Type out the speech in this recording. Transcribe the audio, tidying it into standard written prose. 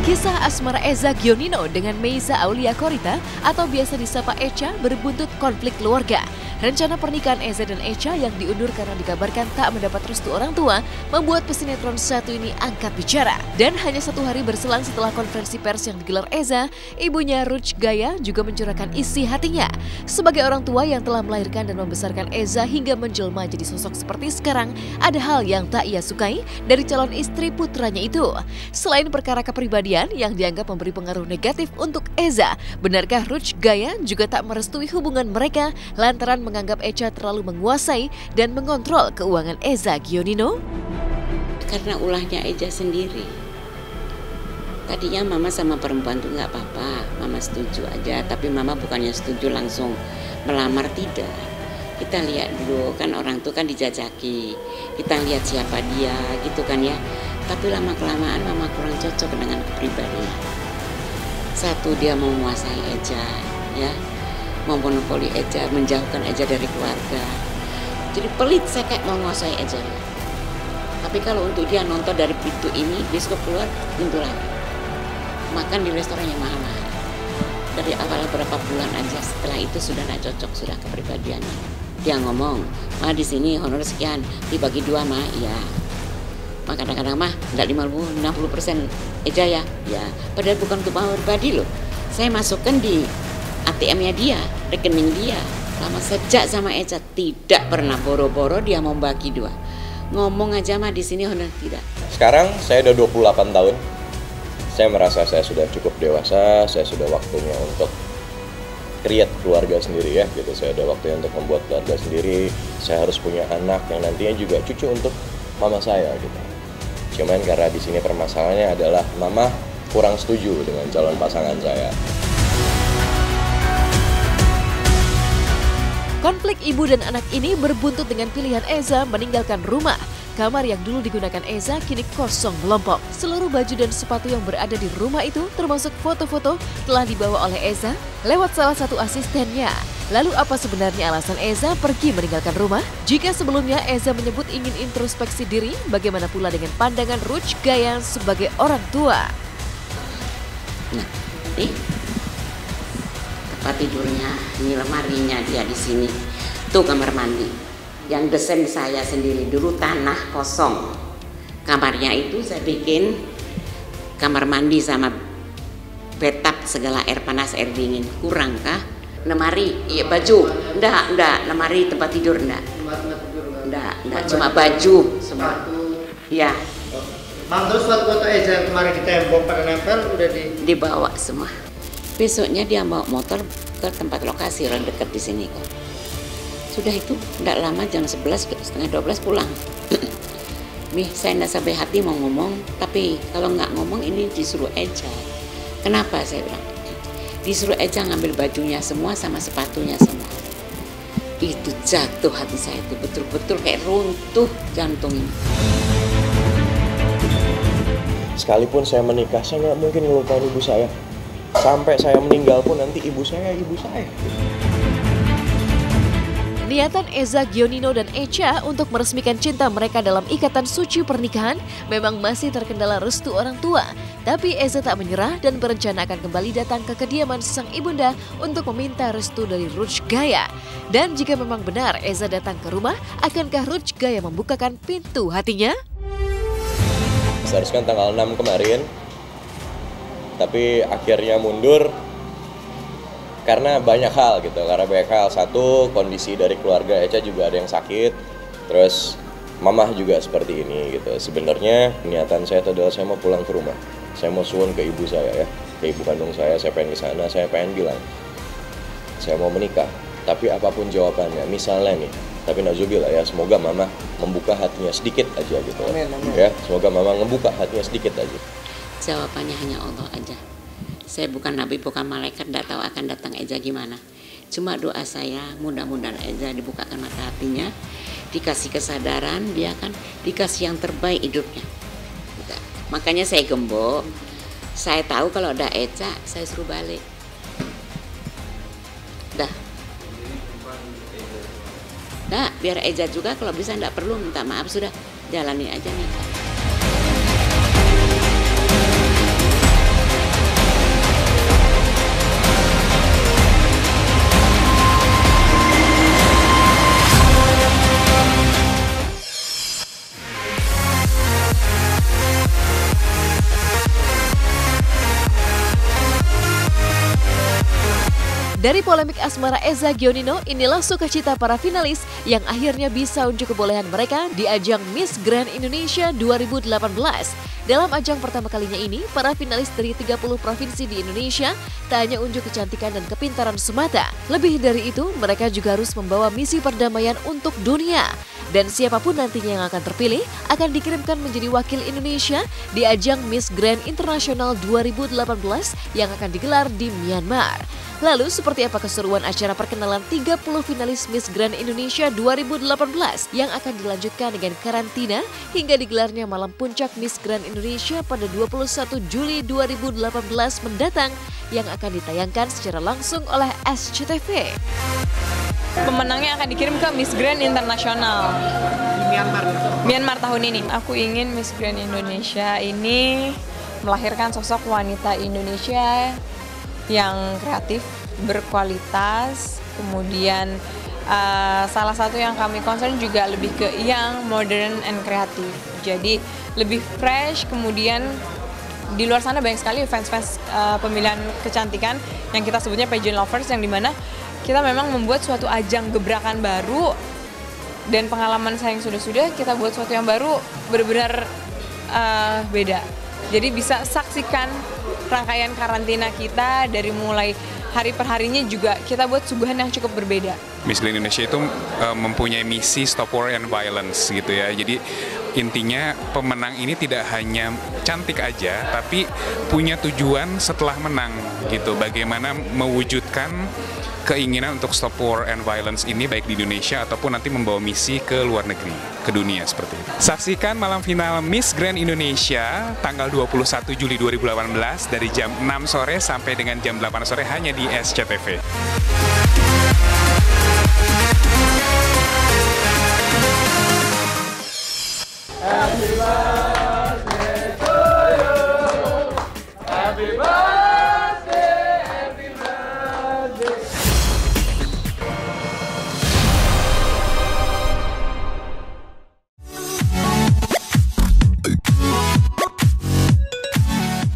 Kisah asmara Eza Gionino dengan Meiza Aulia Korita atau biasa disapa Echa berbuntut konflik keluarga. Rencana pernikahan Eza dan Echa yang diundur karena dikabarkan tak mendapat restu orang tua membuat pesinetron satu ini angkat bicara. Dan hanya 1 hari berselang setelah konferensi pers yang digelar Eza, ibunya Ruth Gaya juga mencurahkan isi hatinya. Sebagai orang tua yang telah melahirkan dan membesarkan Eza hingga menjelma jadi sosok seperti sekarang, ada hal yang tak ia sukai dari calon istri putranya itu. Selain perkara kepribadian yang dianggap memberi pengaruh negatif untuk Eza, benarkah Ruth Gaya juga tak merestui hubungan mereka lantaran menganggap Echa terlalu menguasai dan mengontrol keuangan Eza Gionino? Karena ulahnya Echa sendiri. Tadinya mama sama perempuan tuh nggak apa-apa, mama setuju aja. Tapi mama bukannya setuju langsung melamar, tidak. Kita lihat dulu, kan orang tuh kan dijajaki. Kita lihat siapa dia gitu kan ya. Tapi lama-kelamaan mama kurang cocok dengan kepribadian. Satu, dia mau menguasai Echa, ya. Memonopoli Echa, menjauhkan Echa dari keluarga. Jadi pelit saya kayak mau menguasai Echa. Tapi kalau untuk dia nonton dari pintu ini, besok keluar pintu lagi. Makan di restoran yang mahal-mahal. Dari awal berapa bulan aja, setelah itu sudah nggak cocok, sudah kepribadiannya. Dia ngomong, "Ma di sini honor sekian, dibagi 2 mah, iya." Mah kadang-kadang mah nggak 50-60% Echa ya, ya. Padahal bukan untuk mau pribadi loh. Saya masukkan di ATM-nya dia, rekening dia. Lama sejak sama Echa tidak pernah boro-boro dia mau bagi 2. Ngomong aja mah di sini honor tidak. Sekarang saya udah 28 tahun. Saya merasa saya sudah cukup dewasa, saya sudah waktunya untuk create keluarga sendiri ya gitu. Saya ada waktunya untuk membuat keluarga sendiri. Saya harus punya anak yang nantinya juga cucu untuk mama saya gitu. Cuman karena di sini permasalahannya adalah mama kurang setuju dengan calon pasangan saya. Konflik ibu dan anak ini berbuntut dengan pilihan Eza meninggalkan rumah. Kamar yang dulu digunakan Eza kini kosong melompok. Seluruh baju dan sepatu yang berada di rumah itu termasuk foto-foto telah dibawa oleh Eza lewat salah satu asistennya. Lalu apa sebenarnya alasan Eza pergi meninggalkan rumah? Jika sebelumnya Eza menyebut ingin introspeksi diri, bagaimana pula dengan pandangan Ruth Gaya sebagai orang tua? Nah, tempat tidurnya, ini lemarinya dia di sini. Tuh kamar mandi. Yang desain saya sendiri dulu tanah kosong. Kamarnya itu saya bikin kamar mandi sama bathtub segala air panas air dingin. Kurang kah? Lemari, iya baju. Enggak, lemari tempat tidur enggak. Enggak, cuma baju semua. Iya. Mang, terus foto-foto Echa kemarin di tembok pada nempel udah dibawa semua. Besoknya dia bawa motor ke tempat lokasi orang dekat di sini kok. Sudah itu tidak lama jam 11 setengah 12 pulang. Nih saya tidak sampai hati mau ngomong, tapi kalau nggak ngomong ini disuruh Echa. Kenapa saya bilang? Disuruh Echa ngambil bajunya semua sama sepatunya semua. Itu jatuh hati saya itu betul-betul kayak runtuh jantung ini. Sekalipun saya menikah, saya nggak mungkin ngelupain ibu saya. Sampai saya meninggal pun nanti ibu saya. Niatan Eza Gionino dan Echa untuk meresmikan cinta mereka dalam ikatan suci pernikahan memang masih terkendala restu orang tua. Tapi Eza tak menyerah dan berencana akan kembali datang ke kediaman sang ibunda untuk meminta restu dari Ruth Gaya. Dan jika memang benar Eza datang ke rumah, akankah Ruth Gaya membukakan pintu hatinya? Seharusnya tanggal 6 kemarin, tapi akhirnya mundur. Karena banyak hal gitu, Satu, kondisi dari keluarga Echa juga ada yang sakit. Terus mamah juga seperti ini gitu. Sebenarnya niatan saya adalah saya mau pulang ke rumah. Saya mau suwun ke ibu saya ya, ke ibu kandung saya pengen ke sana, saya pengen bilang saya mau menikah. Tapi apapun jawabannya, misalnya nih, tapi nauzubillah ya, semoga mama membuka hatinya sedikit aja gitu. Amin. Ya, semoga mama membuka hatinya sedikit aja. Jawabannya hanya Allah aja. Saya bukan nabi, bukan malaikat, tidak tahu akan datang Echa gimana. Cuma doa saya, mudah-mudahan Echa dibukakan mata hatinya, dikasih kesadaran, dia kan dikasih yang terbaik hidupnya. Makanya saya gembok, saya tahu kalau ada Echa, saya suruh balik. Biar Echa juga kalau bisa tidak perlu minta maaf, sudah jalanin aja nih. Dari polemik asmara Eza Gionino, inilah sukacita para finalis yang akhirnya bisa unjuk kebolehan mereka di ajang Miss Grand Indonesia 2018. Dalam ajang pertama kalinya ini, para finalis dari 30 provinsi di Indonesia tak hanya unjuk kecantikan dan kepintaran semata. Lebih dari itu, mereka juga harus membawa misi perdamaian untuk dunia. Dan siapapun nantinya yang akan terpilih akan dikirimkan menjadi wakil Indonesia di ajang Miss Grand International 2018 yang akan digelar di Myanmar. Lalu seperti apa keseruan acara perkenalan 30 finalis Miss Grand Indonesia 2018 yang akan dilanjutkan dengan karantina hingga digelarnya malam puncak Miss Grand Indonesia pada 21 Juli 2018 mendatang yang akan ditayangkan secara langsung oleh SCTV. Pemenangnya akan dikirim ke Miss Grand Internasional Di Myanmar tahun ini. Aku ingin Miss Grand Indonesia ini melahirkan sosok wanita Indonesia yang kreatif, berkualitas, kemudian salah satu yang kami concern juga lebih ke yang modern and kreatif. Jadi lebih fresh, kemudian di luar sana banyak sekali fans-fans pemilihan kecantikan yang kita sebutnya pageant lovers, yang dimana kita memang membuat suatu ajang gebrakan baru dan pengalaman saya yang sudah kita buat suatu yang baru benar-benar beda. Jadi bisa saksikan rangkaian karantina kita dari mulai hari per harinya juga kita buat suguhan yang cukup berbeda. Miss Grand Indonesia itu mempunyai misi Stop War and Violence gitu ya. Jadi intinya pemenang ini tidak hanya cantik aja, tapi punya tujuan setelah menang gitu. Bagaimana mewujudkan keinginan untuk stop war and violence ini baik di Indonesia ataupun nanti membawa misi ke luar negeri, ke dunia seperti itu. Saksikan malam final Miss Grand Indonesia tanggal 21 Juli 2018 dari jam 6 sore sampai dengan jam 8 sore hanya di SCTV.